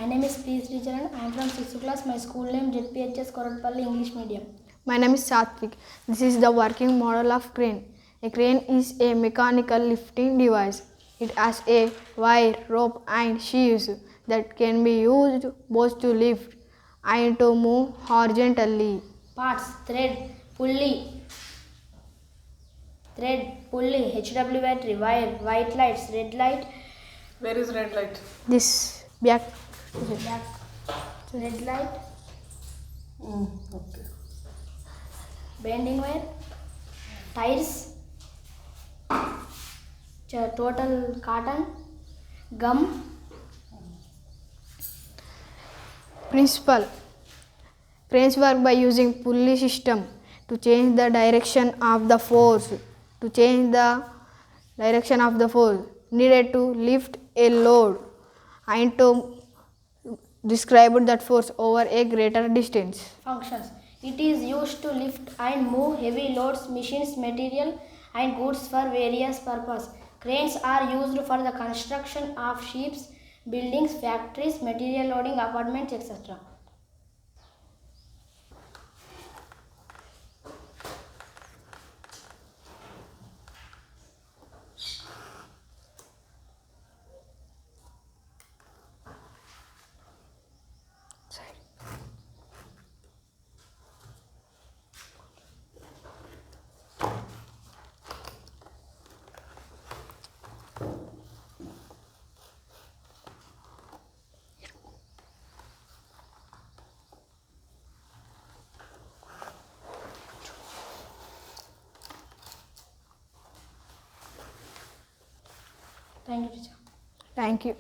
My name is Sricharan. I am from 6th class. My school name ZPHS KORATPALLY English Medium. My name is Sathwik. This is the working model of crane. A crane is a mechanical lifting device. It has a wire, rope and sheaves that can be used both to lift and to move horizontally. Parts: thread, pulley, HW battery, wire, white lights, red light. Where is red light? This back. Red light, Okay. bending wire, tires, total cotton, gum. Principle. Cranes work by using pulley system to change the direction of the force. Needed to lift a load and to describe that force over a greater distance. Functions: it is used to lift and move heavy loads, machines, material and goods for various purposes. Cranes are used for the construction of ships, buildings, factories, material loading, apartments, etc. Thank you, teacher. Thank you.